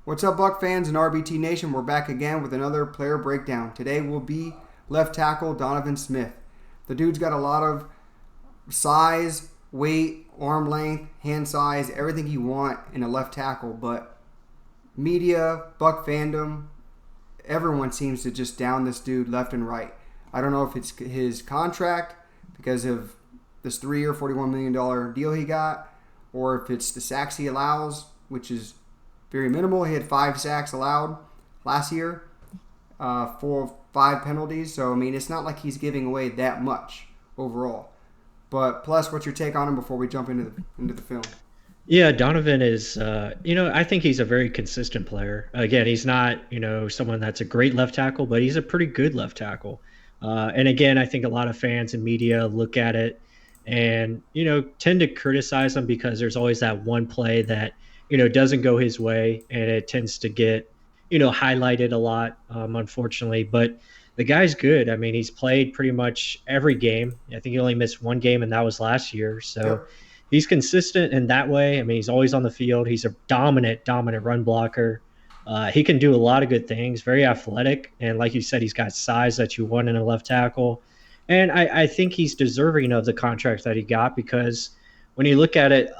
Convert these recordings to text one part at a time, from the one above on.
What's up, Buck fans and RBT Nation? We're back again with another player breakdown. Today will be left tackle Donovan Smith. The dude's got a lot of size, weight, arm length, hand size, everything you want in a left tackle, but media, Buck fandom, everyone seems to just down this dude left and right. I don't know if it's his contract because of this 3-year, $41 million deal he got, or if it's the sacks he allows, which is very minimal. He had 5 sacks allowed last year, 5 penalties. So, I mean, it's not like he's giving away that much overall. But plus, what's your take on him before we jump into the film? Yeah, Donovan is, I think he's a very consistent player. Again, he's not, someone that's a great left tackle, but he's a pretty good left tackle. And again, I think a lot of fans and media look at it and, tend to criticize him because there's always that one play that, doesn't go his way and it tends to get, highlighted a lot, unfortunately. But the guy's good. I mean, he's played pretty much every game. I think he only missed one game, and that was last year. So Yep. he's consistent in that way. I mean, he's always on the field. He's a dominant run blocker. He can do a lot of good things, very athletic. And like you said, he's got size that you want in a left tackle. And I think he's deserving of the contract that he got because when you look at it,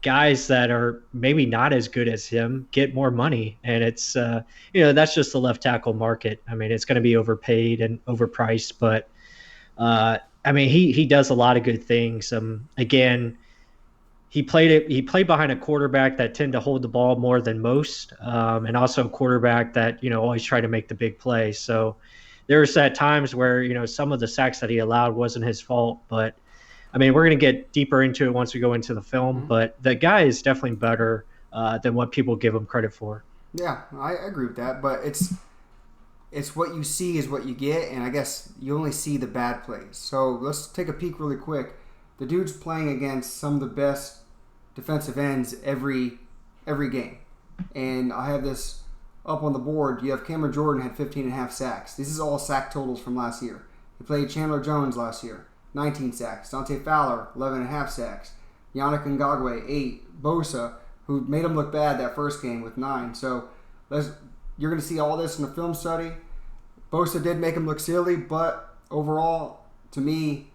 guys that are maybe not as good as him get more money. And it's, that's just the left tackle market. I mean, it's going to be overpaid and overpriced, but I mean, he does a lot of good things. Again, he played behind a quarterback that tend to hold the ball more than most, and also a quarterback that always try to make the big play. So there's at times where some of the sacks that he allowed wasn't his fault, but I mean we're going to get deeper into it once we go into the film. Mhm. But the guy is definitely better than what people give him credit for. Yeah, I agree with that. But it's what you see is what you get, and I guess you only see the bad plays. So let's take a peek really quick. The dude's playing against some of the best defensive ends every game, and I have this up on the board. You have Cameron Jordan had 15 and a half sacks. This is all sack totals from last year. He played Chandler Jones last year, 19 sacks. Dante Fowler, 11 and a half sacks. Yannick Ngakoue, 8. Bosa, who made him look bad that first game with 9. So you're going to see all this in the film study. Bosa did make him look silly, but overall, to me,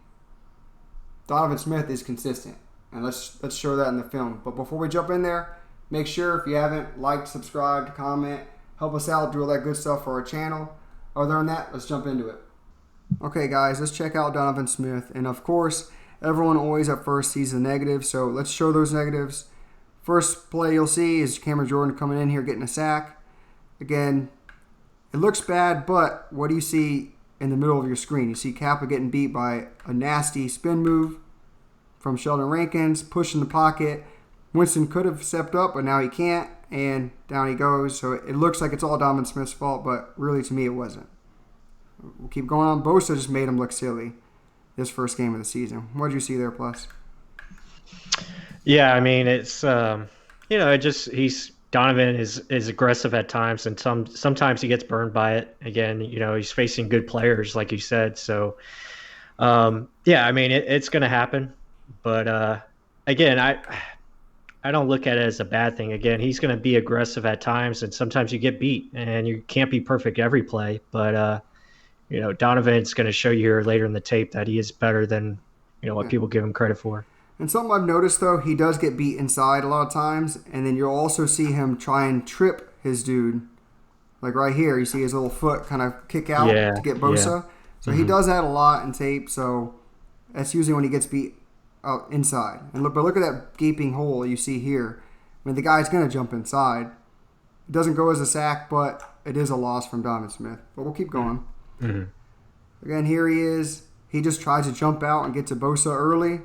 Donovan Smith is consistent. And let's show that in the film. But before we jump in there, make sure if you haven't liked, subscribed, comment, help us out, do all that good stuff for our channel. Other than that, let's jump into it. Okay, guys, let's check out Donovan Smith. And of course, everyone always at first sees the negatives, so let's show those negatives. First play you'll see is Cameron Jordan coming in here getting a sack. Again, it looks bad, but what do you see in the middle of your screen? You see Kappa getting beat by a nasty spin move from Sheldon Rankins, pushing the pocket. Winston could have stepped up, but now he can't, and down he goes. So it looks like it's all Donovan Smith's fault, but really to me it wasn't. We'll keep going on. Bosa just made him look silly this first game of the season. What did you see there, Plus? Yeah, I mean it's it just he's Donovan is aggressive at times, and sometimes he gets burned by it. Again, he's facing good players like you said. So yeah, I mean it's going to happen, but again, I don't look at it as a bad thing. Again, he's going to be aggressive at times, and sometimes you get beat, and you can't be perfect every play. But Donovan's going to show you here later in the tape that he is better than what Yeah. people give him credit for. And something I've noticed, though, he does get beat inside a lot of times, and then you'll also see him try and trip his dude. Like right here, you see his little foot kind of kick out Yeah, to get yeah. Bosa. So he hmm does that a lot in tape, so that's usually when he gets beat out inside. But look at that gaping hole you see here. I mean, the guy's going to jump inside. It doesn't go as a sack, but it is a loss from Donovan Smith. But we'll keep going. hmm Again, here he is. He just tries to jump out and get to Bosa early.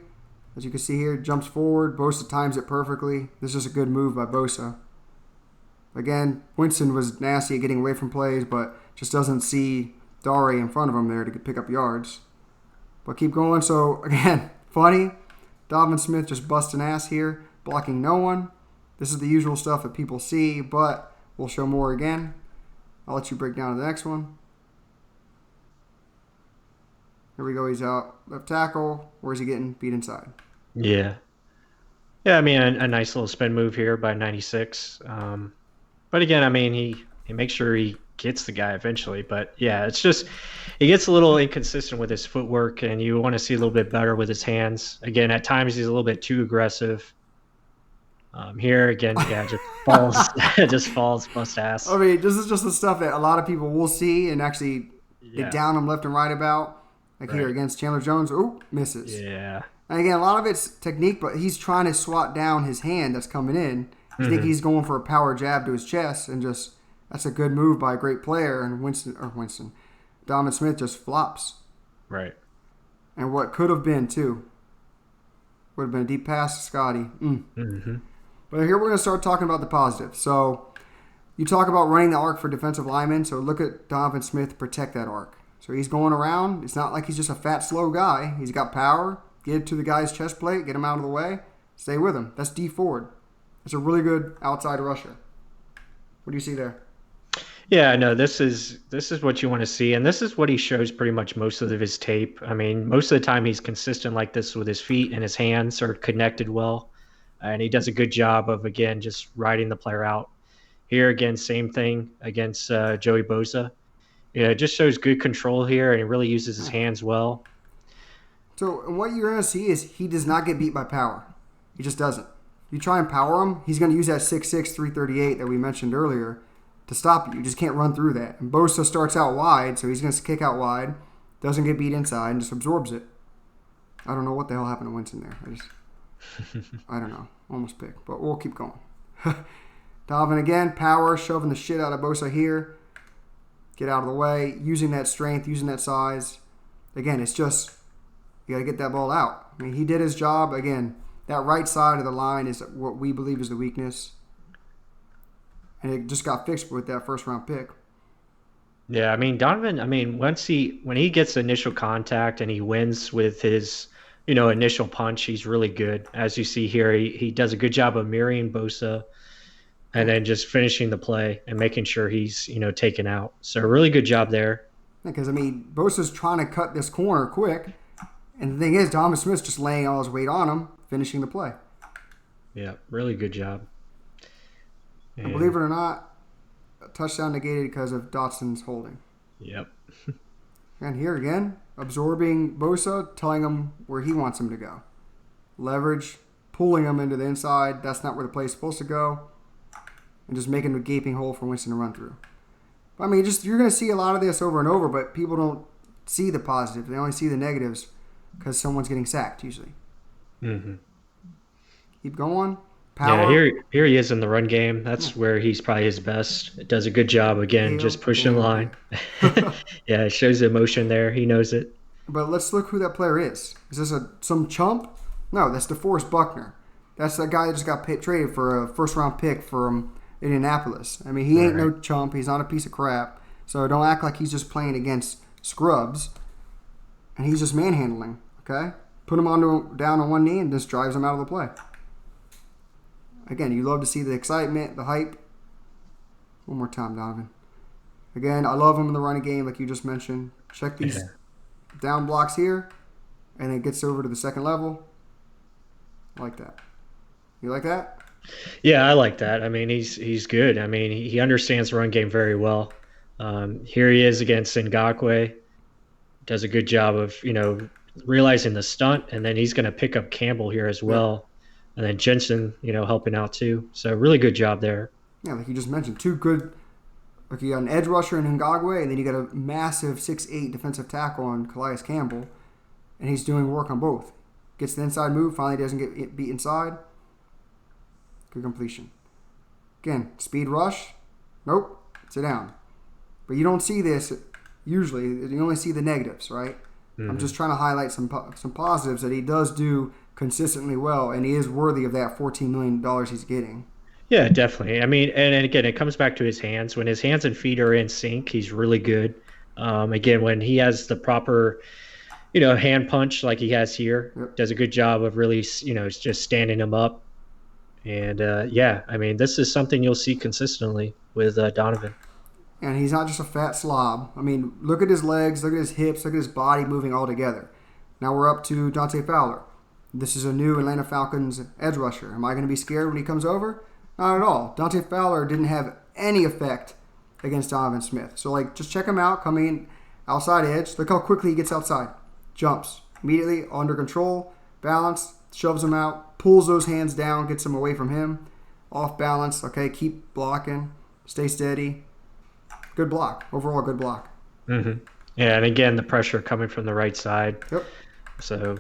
As you can see here, jumps forward. Bosa times it perfectly. This is a good move by Bosa. Again, Winston was nasty at getting away from plays, but just doesn't see Dare in front of him there to pick up yards. But keep going. So, again, funny. Donovan Smith just busting ass here, blocking no one. This is the usual stuff that people see, but we'll show more again. I'll let you break down to the next one. Here we go. He's out left tackle. Where's he getting beat inside? Yeah. Yeah, I mean, a nice little spin move here by 96. But again, I mean, he makes sure he gets the guy eventually. But yeah, it's just he gets a little inconsistent with his footwork, and you want to see a little bit better with his hands. Again, at times he's a little bit too aggressive. Here again, yeah, just falls, just falls, bust ass. I mean, this is just the stuff that a lot of people will see and actually they Yeah, down him left and right about. Like here right. against Chandler Jones, oh, misses. Yeah. And again, a lot of it's technique, but he's trying to swat down his hand that's coming in. I think Hmm. he's going for a power jab to his chest, and just that's a good move by a great player. And Donovan Smith just flops. Right. And what could have been too would have been a deep pass to Scotty. Hmm. But here we're going to start talking about the positive. So you talk about running the arc for defensive linemen. So look at Donovan Smith protect that arc. So he's going around. It's not like he's just a fat, slow guy. He's got power. Get it to the guy's chest plate. Get him out of the way. Stay with him. That's D Ford. That's a really good outside rusher. What do you see there? Yeah, no, this is what you want to see, and this is what he shows pretty much most of his tape. I mean, most of the time he's consistent like this with his feet and his hands are connected well, and he does a good job of again just riding the player out. Here again, same thing against Joey Bosa. Yeah, it just shows good control here, and he really uses his hands well. So and what you're going to see is he does not get beat by power. He just doesn't. You try and power him, he's going to use that 6'6", 338 that we mentioned earlier to stop you. You just can't run through that. And Bosa starts out wide, so he's going to kick out wide, doesn't get beat inside, and just absorbs it. I don't know what the hell happened to Winston there. I don't know. Almost picked, but we'll keep going. Donovan again, power, shoving the shit out of Bosa here. Get out of the way, using that strength, using that size. Again, it's just, you got to get that ball out. I mean, he did his job. Again, that right side of the line is what we believe is the weakness. And it just got fixed with that first round pick. Yeah, I mean Donovan. I mean, when he gets initial contact and he wins with his initial punch, he's really good. As you see here, he does a good job of mirroring Bosa and then just finishing the play and making sure he's taken out. So really good job there. Because, I mean, Bosa's trying to cut this corner quick. And the thing is, Donovan Smith's just laying all his weight on him, finishing the play. Yeah, really good job. And believe it or not, a touchdown negated because of Dotson's holding. Yep. And here again, absorbing Bosa, telling him where he wants him to go. Leverage, pulling him into the inside. That's not where the play's supposed to go. And just making a gaping hole for Winston to run through. I mean, you're going to see a lot of this over and over, but people don't see the positive. They only see the negatives because someone's getting sacked usually. Mm-hmm. Keep going. Power. Yeah, here he is in the run game. That's where he's probably his best. Does a good job again, just pushing the line. Yeah, it shows the emotion there. He knows it. But let's look who that player is. Is this some chump? No, that's DeForest Buckner. That's that guy that just got traded for a first-round pick from Indianapolis. I mean, he ain't no chump. He's not a piece of crap. So don't act like he's just playing against scrubs. And he's just manhandling, okay? Put him down on one knee and just drives him out of the play. Again, you love to see the excitement, the hype. One more time, Donovan. Again, I love him in the running game, like you just mentioned. Check these down blocks here, and then gets over to the second level. I like that. You like that? Yeah, I like that. I mean, he's good. I mean, he understands the run game very well. Here he is against Ngakoue. Does a good job of realizing the stunt, and then he's going to pick up Campbell here as well. And then Jensen, helping out too. So really good job there. Yeah, like you just mentioned, two good. Like you got an edge rusher in Ngakoue, and then you got a massive 6'8" defensive tackle on Calais Campbell, and he's doing work on both. Gets the inside move, finally doesn't get beat inside. Good completion. Again, speed rush. Nope, sit down. But you don't see this usually. You only see the negatives, right? Mm-hmm. I'm just trying to highlight some positives that he does do consistently well, and he is worthy of that $14 million he's getting. Yeah, definitely. I mean, and again, it comes back to his hands. When his hands and feet are in sync, he's really good. Again, when he has the proper, hand punch like he has here, does a good job of really, just standing him up. And yeah, I mean, this is something you'll see consistently with Donovan. And he's not just a fat slob. I mean, look at his legs, look at his hips, look at his body moving all together. Now we're up to Dante Fowler. This is a new Atlanta Falcons edge rusher. Am I going to be scared when he comes over? Not at all. Dante Fowler didn't have any effect against Donovan Smith. So, like, just check him out coming outside edge. Look how quickly he gets outside. Jumps. Immediately under control. Balance. Shoves him out. Pulls those hands down. Gets them away from him. Off balance. Okay, keep blocking. Stay steady. Good block. Overall, good block. Mm-hmm. Yeah, and again, the pressure coming from the right side. Yep. So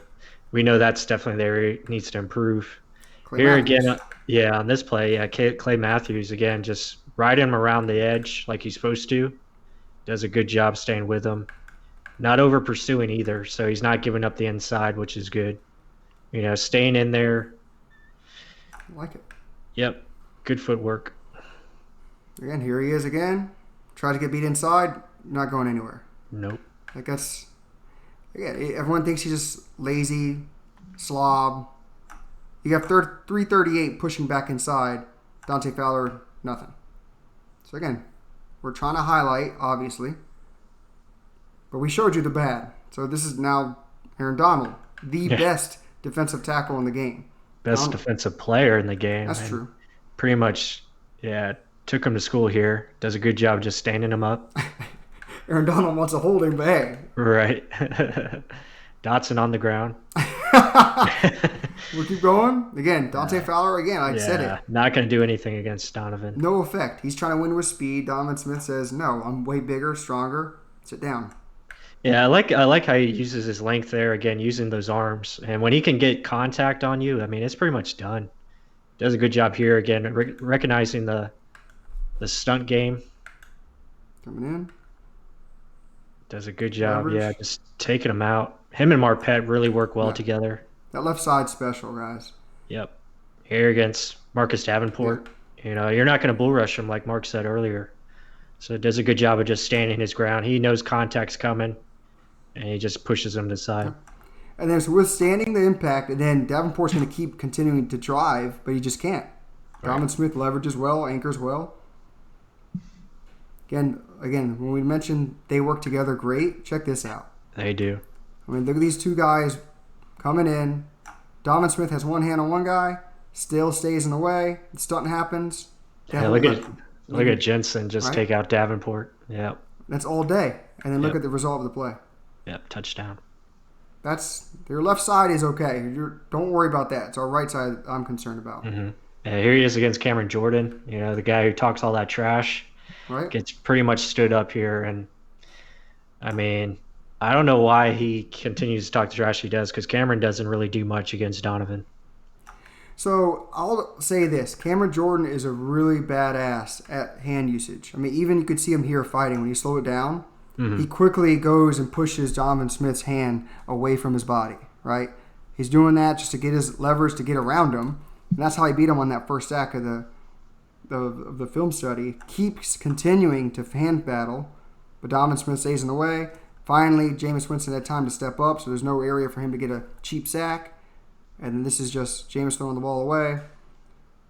we know that's definitely there. He needs to improve. Clay Here Matthews. again, on this play, Clay Matthews, again, just ride him around the edge like he's supposed to. Does a good job staying with him. Not over pursuing either, so he's not giving up the inside, which is good. Staying in there. I like it. Yep. Good footwork. Again, here he is again. Tries to get beat inside. Not going anywhere. Nope. Like that's... Again, everyone thinks he's just lazy, slob. You got 338 pushing back inside. Dante Fowler, nothing. So again, we're trying to highlight, obviously. But we showed you the bad. So this is now Aaron Donald, the best defensive tackle in the game. Best defensive player in the game. That's true. Pretty much, took him to school here. Does a good job just standing him up. Aaron Donald wants a holding, but hey. Right. Dotson on the ground. We'll keep going. Again, Dante Fowler, again, I said it. Not going to do anything against Donovan. No effect. He's trying to win with speed. Donovan Smith says, no, I'm way bigger, stronger. Sit down. Yeah, I like how he uses his length there, again, using those arms. And when he can get contact on you, I mean, it's pretty much done. Does a good job here, again, recognizing the stunt game. Coming in. Does a good job, Leverage. just taking him out. Him and Marpet really work well together. That left side special, guys. Yep. Here against Marcus Davenport. Yeah. You're not going to bull rush him like Mark said earlier. So it does a good job of just standing his ground. He knows contact's coming, and he just pushes him to the side. And then so withstanding the impact, and then Davenport's going to keep continuing to drive, but he just can't. Donovan Smith leverages well, anchors well. Again, when we mentioned they work together great, check this out. They do. I mean, look at these two guys coming in. Donovan Smith has one hand on one guy, still stays in the way. The stunt happens. Yeah, look at Jensen just take out Davenport. Yep. That's all day. And then look at the result of the play. Yep, touchdown. That's your left side is okay. Don't worry about that. It's our right side I'm concerned about. Mm-hmm. Here he is against Cameron Jordan. The guy who talks all that trash. Right. Gets pretty much stood up here, and I mean, I don't know why he continues to talk the trash he does, because Cameron doesn't really do much against Donovan. So I'll say this: Cameron Jordan is a really badass at hand usage. I mean, even you could see him here fighting when you slow it down. He quickly goes and pushes Donovan Smith's hand away from his body. Right? He's doing that just to get his leverage to get around him, and that's how he beat him on that first sack of the film study. Keeps continuing to hand battle, but Donovan Smith stays in the way. Finally, Jameis Winston had time to step up, so there's no area for him to get a cheap sack. And this is just Jameis throwing the ball away.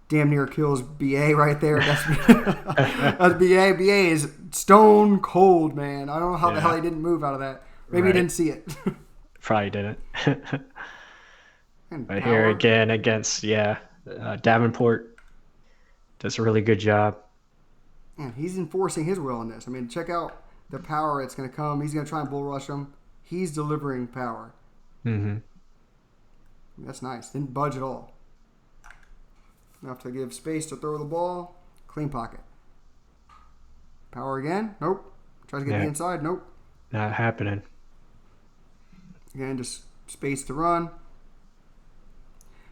Damn near kills BA right there. That's BA. BA is stone cold, man. I don't know how the hell he didn't move out of that. Maybe he didn't see it. Probably didn't. But here again against, Davenport does a really good job. Man, he's enforcing his will in this. I mean, check out the power that's going to come. He's going to try and bull rush him. He's delivering power. Mm-hmm. That's nice. Didn't budge at all. Enough to give space to throw the ball. Clean pocket. Power again. Nope. Tries to get the inside. Nope. Not happening. Again, just space to run.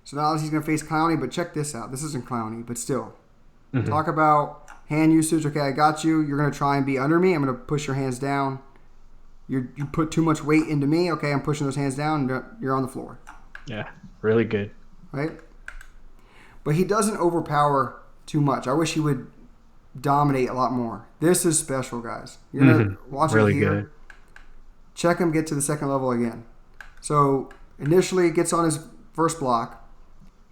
So now he's going to face Clowney, but check this out. This isn't Clowney, but still. Mm-hmm. Talk about hand usage. Okay, I got you. You're going to try and be under me. I'm going to push your hands down. You put too much weight into me. Okay, I'm pushing those hands down, and you're on the floor. Yeah, really good. Right? But he doesn't overpower too much. I wish he would dominate a lot more. This is special, guys. You're going to watch really it here. Good. Check him get to the second level again. So initially gets on his first block.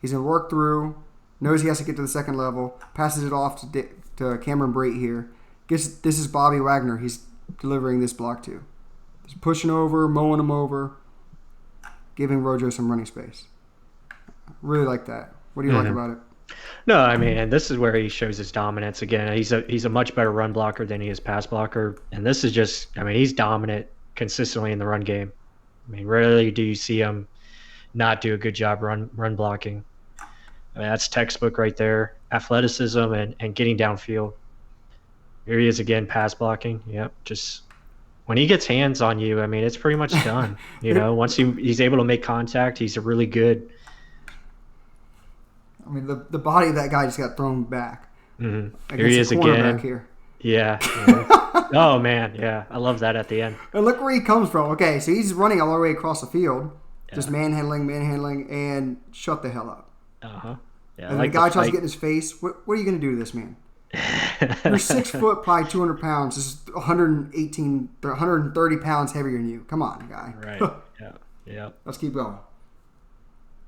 He's going to work through, knows he has to get to the second level, passes it off to Cameron Brate here. This is Bobby Wagner he's delivering this block to. He's pushing over, mowing him over, giving Rojo some running space. Really like that. What do you like about it? No, I mean, and this is where he shows his dominance again. He's a much better run blocker than he is pass blocker, and this is just, I mean, he's dominant consistently in the run game. I mean, rarely do you see him not do a good job run blocking. I mean, that's textbook right there. Athleticism and getting downfield. Here he is again, pass blocking. Yep, just when he gets hands on you, I mean, it's pretty much done. Once he's able to make contact, he's a really good. I mean, the body of that guy just got thrown back. Mm-hmm. Here he is again. Here. Yeah. Oh, man. Yeah. I love that at the end. And look where he comes from. Okay, so he's running all the way across the field, just manhandling, and shut the hell up. Uh-huh. Yeah, and the guy tries to get in his face. What are you going to do to this man? You're 6 foot, probably 200 pounds. This is 130 pounds heavier than you. Come on, guy. Right. Yeah. Let's keep going.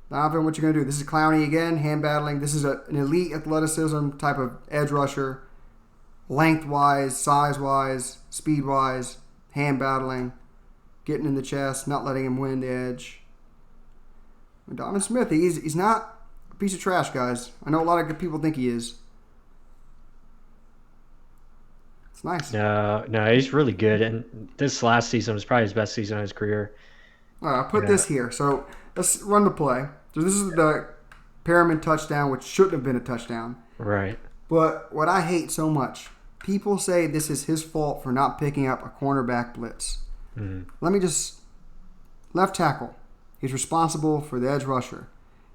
Donovan, what you going to do? This is Clowney again, hand battling. This is an elite athleticism type of edge rusher. Length-wise, size-wise, speed-wise, hand battling, getting in the chest, not letting him win the edge. Donovan Smith, he's not a piece of trash, guys. I know a lot of good people think he is. It's nice. No, he's really good. And this last season was probably his best season of his career. All right, I'll put this here. So let's run the play. So this is the Perriman touchdown, which shouldn't have been a touchdown. Right. But what I hate so much, people say this is his fault for not picking up a cornerback blitz. Mm-hmm. Let me just... Left tackle. He's responsible for the edge rusher.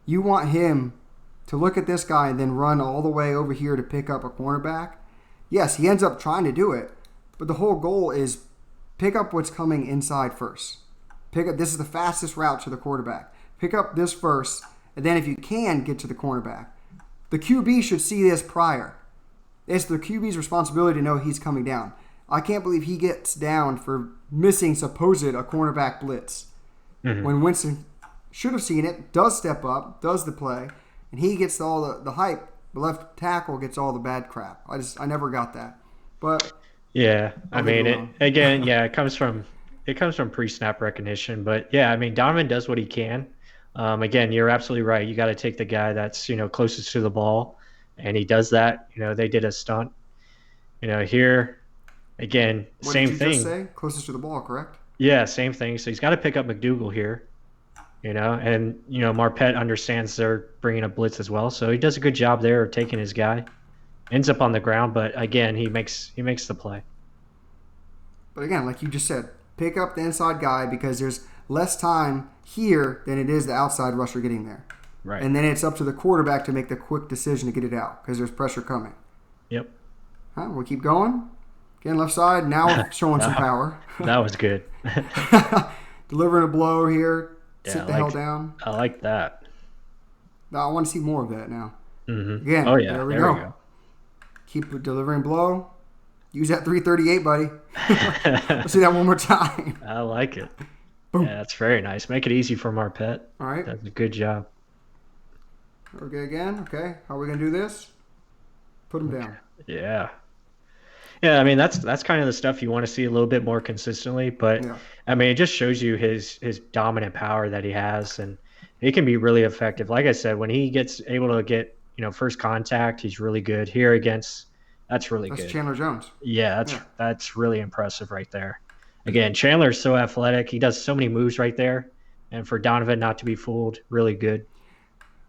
You want him to look at this guy and then run all the way over here to pick up a cornerback? Yes, he ends up trying to do it, but the whole goal is pick up what's coming inside first. This is the fastest route to the quarterback. Pick up this first, and then if you can, get to the cornerback. The QB should see this prior. It's the QB's responsibility to know he's coming down. I can't believe he gets down for missing a cornerback blitz. Mm-hmm. When Winston should have seen it, does step up, does the play, and he gets all the hype. The left tackle gets all the bad crap. I never got that. But yeah, it comes from pre-snap recognition. But yeah, I mean, Donovan does what he can. Again, you're absolutely right. You got to take the guy that's closest to the ball, and he does that. They did a stunt. Here again, what same did you thing. Just say? Closest to the ball, correct? Yeah, same thing. So he's got to pick up McDougal here. And Marpet understands they're bringing a blitz as well, so he does a good job there of taking his guy. Ends up on the ground, but again, he makes the play. But again, like you just said, pick up the inside guy because there's less time here than it is the outside rusher getting there. Right. And then it's up to the quarterback to make the quick decision to get it out because there's pressure coming. Yep. We'll keep going. Again, left side. Now we're showing some power. That was good. Delivering a blow here. Yeah, Sit the hell down. I like that. No, I want to see more of that now. Mm-hmm. Again, oh, yeah. there we go. Keep delivering blow. Use that 338, buddy. Let's see that one more time. I like it. Boom. Yeah, that's very nice. Make it easy for Marpet. All right. That's a good job. Okay, again. Okay, how are we going to do this? Put him down. Yeah. Yeah, I mean, that's kind of the stuff you want to see a little bit more consistently. But, I mean, it just shows you his dominant power that he has. And he can be really effective. Like I said, when he gets able to get, first contact, he's really good. Here that's really good. That's Chandler Jones. Yeah, that's really impressive right there. Again, Chandler's so athletic. He does so many moves right there. And for Donovan not to be fooled, really good.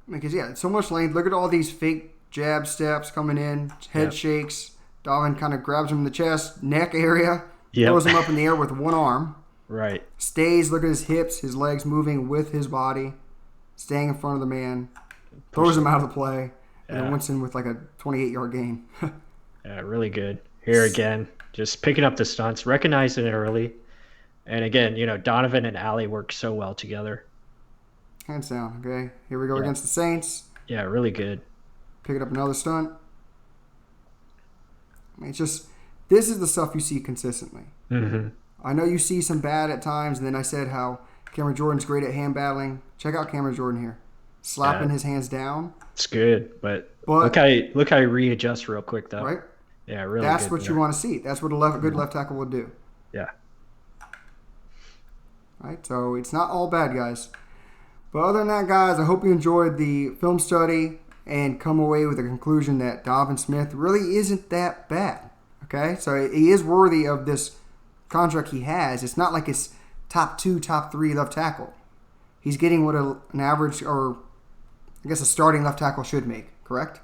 Because, so much length. Look at all these fake jab steps coming in, head shakes. Donovan kind of grabs him in the chest, neck area, throws him up in the air with one arm. Right. Stays, look at his hips, his legs moving with his body, staying in front of the man, throws him out of the play, and then Winston with like a 28-yard gain. Yeah, really good. Here again, just picking up the stunts, recognizing it early. And again, Donovan and Allie work so well together. Hands down, okay? Here we go against the Saints. Yeah, really good. Picking up another stunt. I mean, it's just, this is the stuff you see consistently. Mm-hmm. I know you see some bad at times, and then I said how Cameron Jordan's great at hand battling. Check out Cameron Jordan here. Slapping his hands down. It's good, but look how he readjusts real quick, though. Right? Yeah, really That's good what you want to see. That's what a good left tackle would do. Yeah. Right? So it's not all bad, guys. But other than that, guys, I hope you enjoyed the film study and come away with a conclusion that Donovan Smith really isn't that bad. Okay, so he is worthy of this contract he has. It's not like it's top 2, top 3 left tackle. He's getting what an average, or I guess a starting left tackle should make, correct?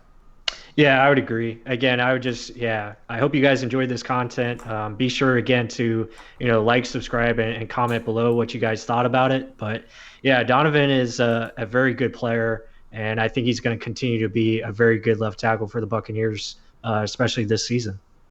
Yeah, I would agree. Again, I would just, yeah, I hope you guys enjoyed this content. Be sure again to, like, subscribe, and comment below what you guys thought about it. But yeah, Donovan is a very good player, and I think he's going to continue to be a very good left tackle for the Buccaneers, especially this season.